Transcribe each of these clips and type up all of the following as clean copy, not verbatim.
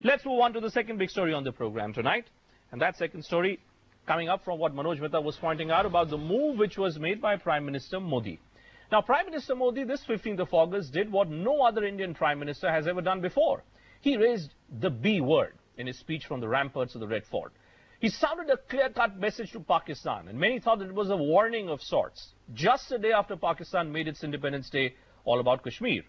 Let's move on to the second big story on the program tonight. And that second story coming up from what Manoj Mehta was pointing out about the move which was made by Prime Minister Modi. Now, Prime Minister Modi this 15th of August did what no other Indian Prime Minister has ever done before. He raised the B word in his speech from the ramparts of the Red Fort. He sounded a clear-cut message to Pakistan, and many thought that it was a warning of sorts, just a day after Pakistan made its Independence Day all about Kashmir.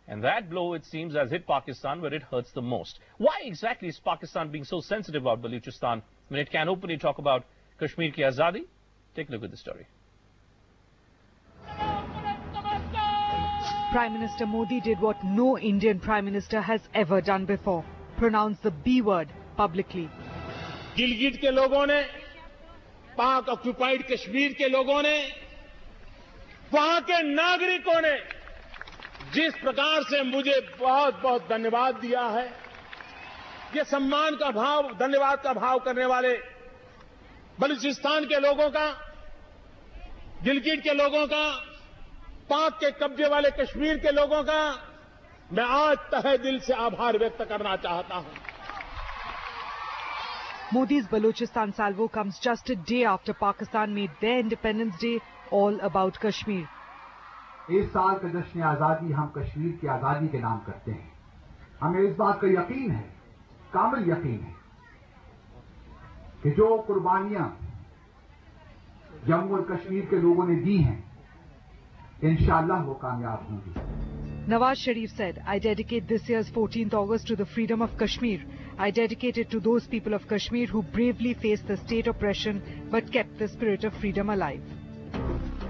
And that blow, it seems, has hit Pakistan where it hurts the most. Why exactly is Pakistan being so sensitive about Balochistan when it can openly talk about Kashmir ki azadi? Take a look at the story. Prime Minister Modi did what no Indian Prime Minister has ever done before. Pronounce the B word publicly. Gilgit के लोगों ने, पाक occupied Kashmir के लोगों ने, वहां के नागरिकों ने जिस प्रकार से मुझे बहुत बहुत धन्यवाद दिया है, ये सम्मान का भाव, धन्यवाद का भाव करने वाले बलूचिस्तान के लोगों का, गिलगिट के लोगों का, पाक के कब्जे वाले कश्मीर के लोगों का मैं आज तहे दिल से आभार व्यक्त करना चाहता हूं. Modi's Balochistan salvo comes just a day after Pakistan made their Independence Day all about Kashmir. इस साल का जश्न आज़ादी हम कश्मीर की आज़ादी के नाम करते हैं. हमें इस बात का यकीन है, कामिल यकीन है, कि जो कुर्बानियां जम्मू और कश्मीर के लोगों ने दी हैं, इंशाअल्लाह वो कामयाब होंगी. Nawaz Sharif said, I dedicate this year's 14th August to the freedom of Kashmir. I dedicate it to those people of Kashmir who bravely faced the state oppression but kept the spirit of freedom alive.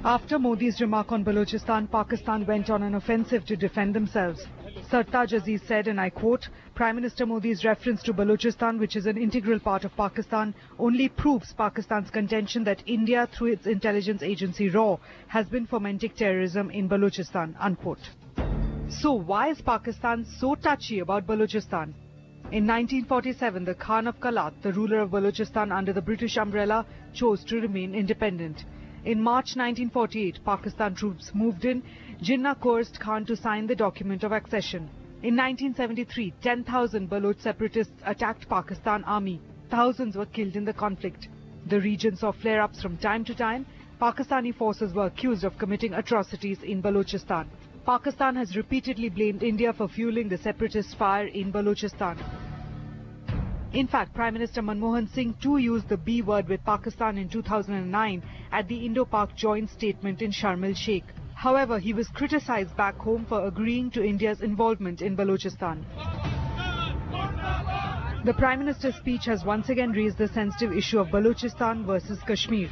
After Modi's remark on Balochistan, Pakistan went on an offensive to defend themselves. Sartaj Aziz said, and I quote, Prime Minister Modi's reference to Balochistan, which is an integral part of Pakistan, only proves Pakistan's contention that India, through its intelligence agency RAW, has been fomenting terrorism in Balochistan, unquote. So why is Pakistan so touchy about Balochistan? In 1947, the Khan of Kalat, the ruler of Balochistan under the British umbrella, chose to remain independent. In March 1948, Pakistan troops moved in. Jinnah coerced Khan to sign the document of accession. In 1973, 10,000 Baloch separatists attacked Pakistan army. Thousands were killed in the conflict. The region saw flare-ups from time to time. Pakistani forces were accused of committing atrocities in Balochistan. Pakistan has repeatedly blamed India for fueling the separatist fire in Balochistan. In fact, Prime Minister Manmohan Singh too used the B word with Pakistan in 2009 at the Indo-Pak joint statement in Sharm el-Sheikh. However, he was criticized back home for agreeing to India's involvement in Balochistan. The Prime Minister's speech has once again raised the sensitive issue of Balochistan versus Kashmir.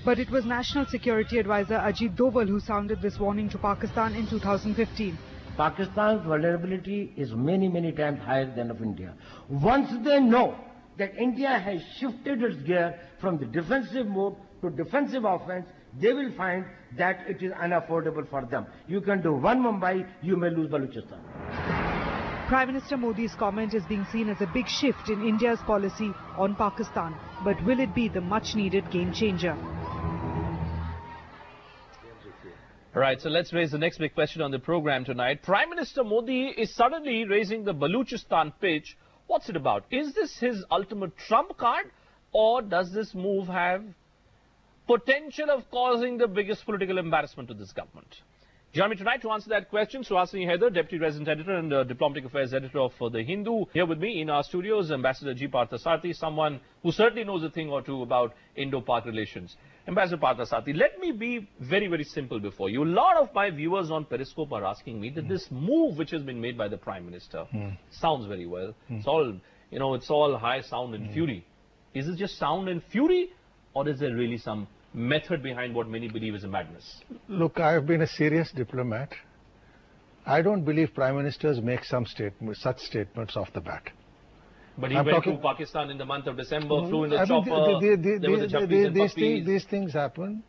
But it was National Security Advisor Ajit Doval who sounded this warning to Pakistan in 2015. Pakistan's vulnerability is many times higher than of India. Once they know that India has shifted its gear from the defensive mode to defensive offense, they will find that it is unaffordable for them. You can do one Mumbai, you may lose Balochistan. Prime Minister Modi's comment is being seen as a big shift in India's policy on Pakistan. But will it be the much-needed game changer? All right, so let's raise the next big question on the program tonight. Prime Minister Modi is suddenly raising the Balochistan pitch. What's it about? Is this his ultimate trump card, or does this move have potential of causing the biggest political embarrassment to this government? Join me tonight to answer that question. Suhasini Haider, Deputy Resident Editor and Diplomatic Affairs Editor of The Hindu. Here with me in our studios, Ambassador G Parthasarathy, someone who certainly knows a thing or two about Indo-Pak relations. Ambassador Parthasarathy, let me be very simple before you. A lot of my viewers on Periscope are asking me that this move which has been made by the Prime Minister sounds very well. It's all, it's all high sound and fury. Is it just sound and fury, or is there really some method behind what many believe is a madness? Look, I have been a serious diplomat. I don't believe Prime Ministers make such statements off the bat. But he went to Pakistan in the month of December, flew in the chopper, there was a Japanese and puppies. These things happen.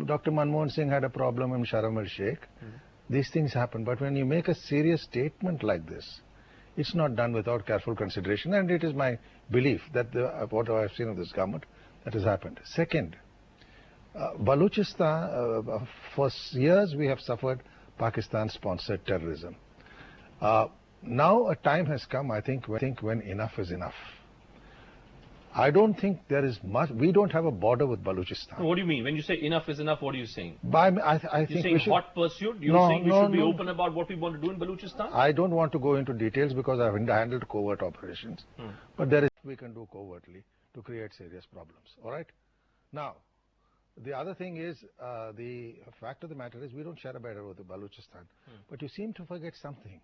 Dr. Manmohan Singh had a problem in Sharm el-Sheikh. These things happen. But when you make a serious statement like this, it's not done without careful consideration. And it is my belief that what I have seen of this government, that has happened. Second, Balochistan, for years we have suffered Pakistan-sponsored terrorism. Now a time has come, I think, when enough is enough. I don't think there is much. We don't have a border with Balochistan. What do you mean? When you say enough is enough, what are you saying? I You're think saying we should, hot pursuit? You're No, saying we no, should be no. open about what we want to do in Balochistan? I don't want to go into details because I've handled covert operations. But there is we can do covertly to create serious problems. All right? Now, the other thing is, the fact of the matter is we don't share a border with Balochistan. But you seem to forget something.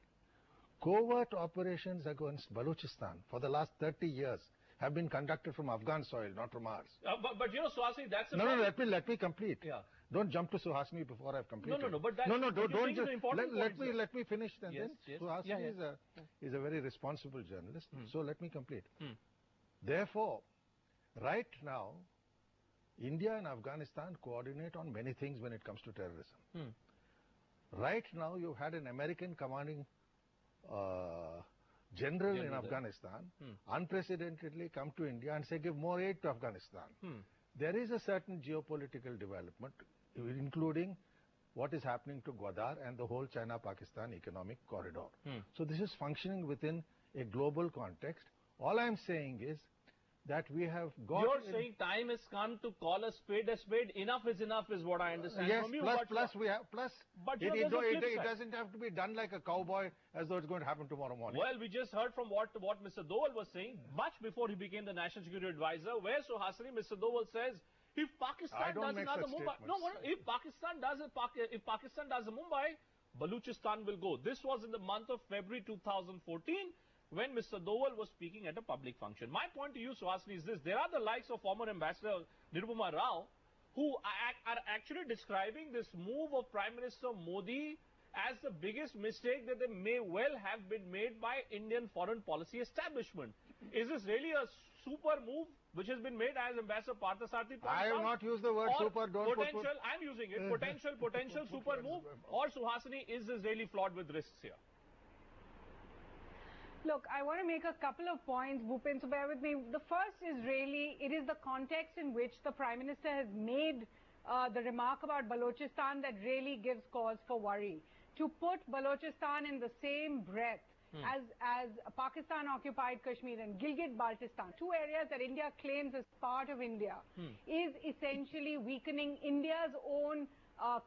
Covert operations against Balochistan for the last 30 years have been conducted from Afghan soil, not from ours. But you know, Suhasini, that's No, let me complete. Yeah. Don't jump to Suhasini before I've completed. No, but that's... No, don't you're just... important Let me finish then. Yes, yes. Suhasini is a very responsible journalist, so let me complete. Therefore, right now, India and Afghanistan coordinate on many things when it comes to terrorism. Right now, you've had an American commanding general in Afghanistan unprecedentedly come to India and say give more aid to Afghanistan. There is a certain geopolitical development, including what is happening to Gwadar and the whole China-Pakistan economic corridor. So this is functioning within a global context. All I'm saying is that we have got... You're saying time has come to call a spade a spade. Enough is what I understand yes, from you. Plus But it doesn't have to be done like a cowboy as though it's going to happen tomorrow morning. Well, we just heard from what Mr. Doval was saying much before he became the National Security Advisor, where Suhasini, Mr. Doval says, if Pakistan does another Mumbai... if Pakistan does a Mumbai, Balochistan will go. This was in the month of February 2014. When Mr. Doval was speaking at a public function. My point to you, Suhasini, is this. There are the likes of former Ambassador Nirupama Rao who are actually describing this move of Prime Minister Modi as the biggest mistake that they may well have been made by Indian foreign policy establishment. Is this really a super move which has been made, as Ambassador Parthasarathy pointed out? I have not used the word super. Don't potential, I'm using it. Potential super move. Or, Suhasini, is this really flawed with risks here? Look, I want to make a couple of points, Bhupen, so bear with me. The first is really, it is the context in which the Prime Minister has made the remark about Balochistan that really gives cause for worry. To put Balochistan in the same breath as Pakistan-occupied Kashmir and Gilgit-Baltistan, two areas that India claims as part of India, is essentially weakening India's own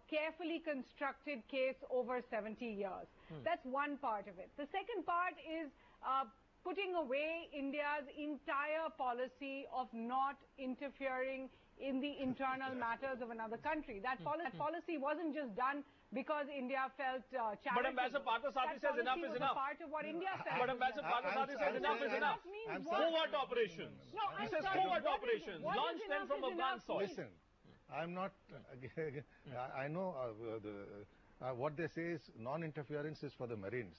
carefully constructed case over 70 years. That's one part of it. The second part is putting away India's entire policy of not interfering in the internal matters of another country. That policy wasn't just done because India felt challenged. But Ambassador Parthasarathy says enough is enough. Part of what India said. But Ambassador Parthasarathy says enough is enough. Covert operations. No, he says covert operations. Launch them from Afghan soil. Listen, I'm not... I know what they say is non-interference is for the Marines.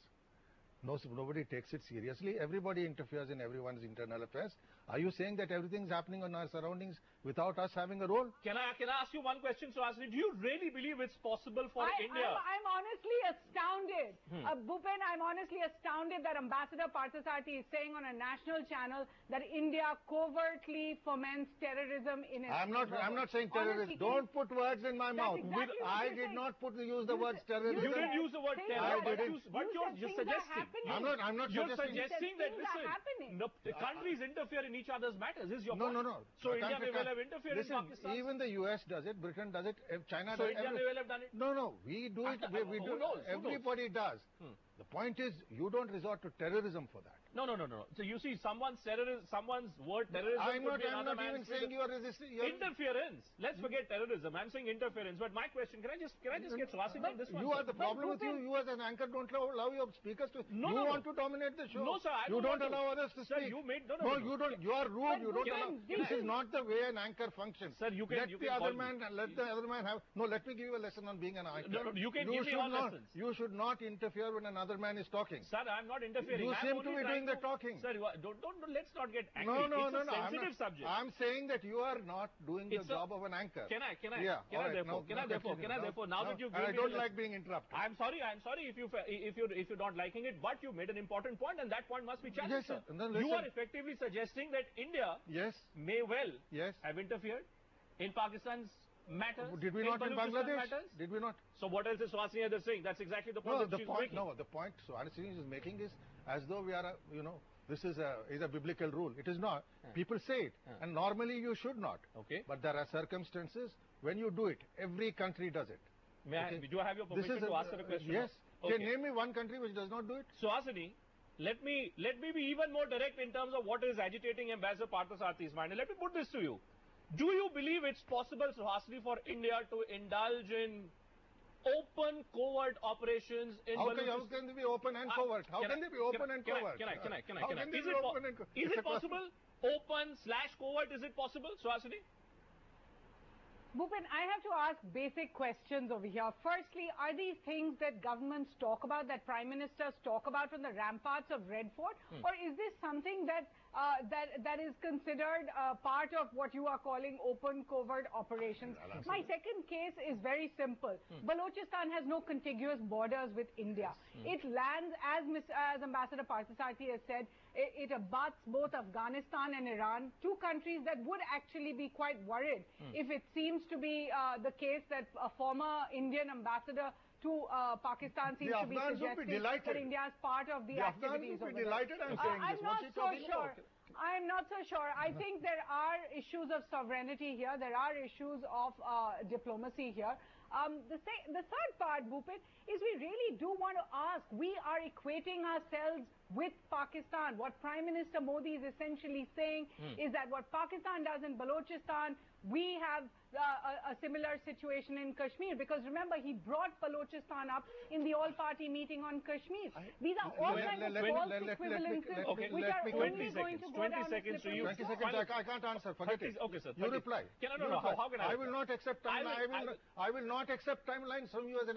Nobody takes it seriously. Everybody interferes in everyone's internal affairs. Are you saying that everything's happening on our surroundings without us having a role? Can I ask you one question, Suhasini? Do you really believe it's possible for India? I'm honestly astounded. Bhupen, I'm honestly astounded that Ambassador Parthasarathy is saying on a national channel that India covertly foments terrorism in its... I'm not saying terrorism. Don't put words in my mouth. Exactly I did not use the word terrorism. You didn't use the word terrorism, but you're suggesting. I'm not You're suggesting that, listen, the countries interfere in each other's matters. Is your point? No. So India may well have interfered in Pakistan. Even the US does it, Britain does it, China so does it. So India may well have done it? No, we do it. We do. Everybody does. The point is, you don't resort to terrorism for that. No. So you see, someone's word terrorism. I'm not even saying you are resisting. Interference. Let's forget terrorism. I'm saying interference. But my question, can I just get Suhasini on this one? You are the problem with you. You as an anchor don't allow your speakers to. You want to dominate the show. No, sir. You don't allow others to speak. Sir, you made you don't. You are rude. You don't allow. This is not the way an anchor functions. Sir, let the other man have. No, let me give you a lesson on being an anchor. No, you can give me all lessons. You should not interfere when another man is talking. Sir, I'm not interfering. You seem to be doing the talking. Sir, let's not get angry. No. It's a sensitive subject. I'm saying that you are not doing the job of an anchor. Can I therefore, now that you've given me... I don't like being interrupted. I'm sorry if you're not liking it, but you made an important point, and that point must be challenged. Yes, sir. You are effectively suggesting that India may well have interfered in Pakistan's matters? Did we not in Balochistan Bangladesh? Matters? Did we not? So what else is Suhasini Haider saying? That's exactly the point that she's making. No, the point Suhasini is making is as though we are, this is a biblical rule. It is not. People say it, and normally you should not. Okay. But there are circumstances when you do it. Every country does it. Do I have your permission to ask her a question? Yes. Okay. Can name me one country which does not do it? Suhasini, let me be even more direct in terms of what is agitating Ambassador Parthasarathy's mind. And let me put this to you. Do you believe it's possible, Suhasini, for India to indulge in open covert operations in Balochistan? How can they be open and covert? How can they be open and covert? Can I? Is it possible? Open/covert, is it possible, Suhasini? Bhupen, I have to ask basic questions over here. Firstly, are these things that governments talk about, that prime ministers talk about from the ramparts of Red Fort, or is this something that that is considered part of what you are calling open covert operations? My second case is very simple. Balochistan has no contiguous borders with India. It lands, as Ambassador Parthasarathy has said, it abuts both Afghanistan and Iran, two countries that would actually be quite worried if it seems to be the case that a former Indian ambassador to Pakistan seems to be suggesting that India is part of the activities over there. I'm not so sure. I'm not so sure. I think there are issues of sovereignty here. There are issues of diplomacy here. The third part, Bhupen, is we really do want to ask. We are equating ourselves with Pakistan. What Prime Minister Modi is essentially saying is that what Pakistan does in Balochistan, we have a similar situation in Kashmir. Because remember, he brought Balochistan up in the all-party meeting on Kashmir. These are all kinds of false equivalences which are only going to go down 20 seconds. I can't answer. Forget it. Okay, sir. You reply. How can I? I will not accept timeline. I will not accept timelines from you as an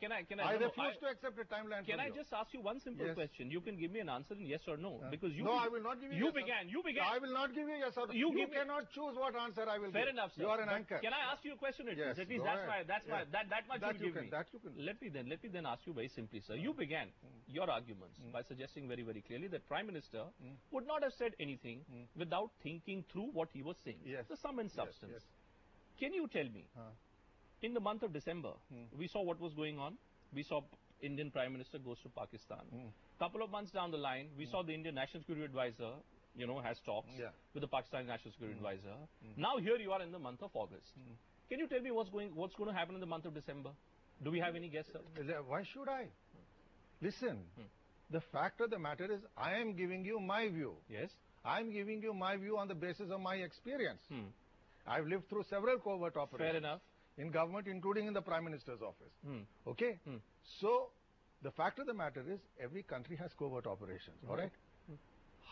Can I? I refuse to accept a timeline from you. Can I just ask you one simple question? You can give me an answer in yes or no. Because you. No, I will not give you. You began. I will not give you yes or no. You cannot choose what answer I will give. Fair enough, sir. You are an anchor. Can I ask you a question? Yes. At least that much you give me. That you can. Let me then ask you very simply, sir. You began your arguments by suggesting very, very clearly that Prime Minister would not have said anything without thinking through what he was saying. Yes. The sum and substance. Yes. Can you tell me, in the month of December, we saw what was going on. We saw Indian Prime Minister goes to Pakistan. Couple of months down the line, we saw the Indian National Security Advisor, has talks with the Pakistani National Security Advisor. Now here you are in the month of August. Can you tell me what's going to happen in the month of December? Do we have any guess, sir? Why should I? Listen, the fact of the matter is I am giving you my view. Yes. I am giving you my view on the basis of my experience. I've lived through several covert operations. Fair enough. In government, including in the Prime Minister's office. Okay? So, the fact of the matter is every country has covert operations. All right?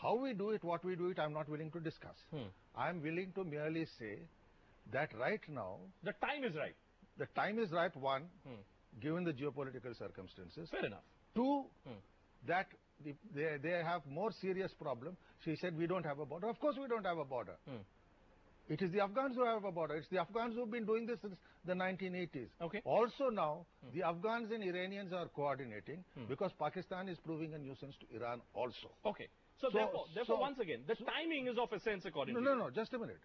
How we do it, what we do it, I'm not willing to discuss. I'm willing to merely say that right now... The time is right. The time is right, one, given the geopolitical circumstances. Fair enough. Two, that they have more serious problem. She said, we don't have a border. Of course we don't have a border. It is the Afghans who have a border. It's the Afghans who have been doing this since the 1980s. Okay. Also now, the Afghans and Iranians are coordinating because Pakistan is proving a nuisance to Iran also. Okay. So therefore, once again, the timing is of essence according to you. No, just a minute.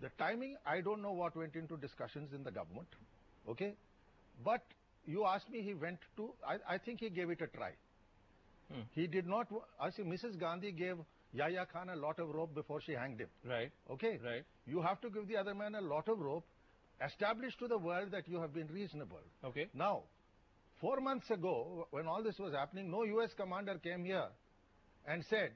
The timing, I don't know what went into discussions in the government. Okay. But you asked me, he went to, I think he gave it a try. He did not, I see Mrs. Gandhi gave Yahya Khan a lot of rope before she hanged him. Right. Okay. Right. You have to give the other man a lot of rope, establish to the world that you have been reasonable. Okay. Now, 4 months ago, when all this was happening, no US commander came here and said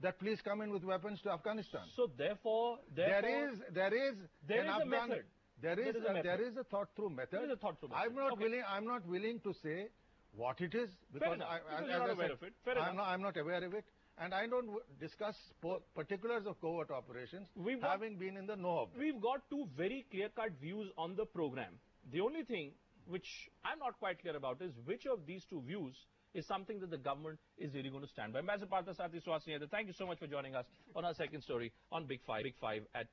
that please come in with weapons to Afghanistan. So therefore there is a method. There is a thought through method. There is a thought through method. I'm not willing to say what it is because you're not aware of it. Fair enough. I'm not aware of it. And I don't discuss particulars of covert operations, having been in the know of them. We've got two very clear-cut views on the program. The only thing which I'm not quite clear about is which of these two views is something that the government is really going to stand by. Ambassador Parthasarathy, Suhasini Haider, thank you so much for joining us on our second story on Big Five at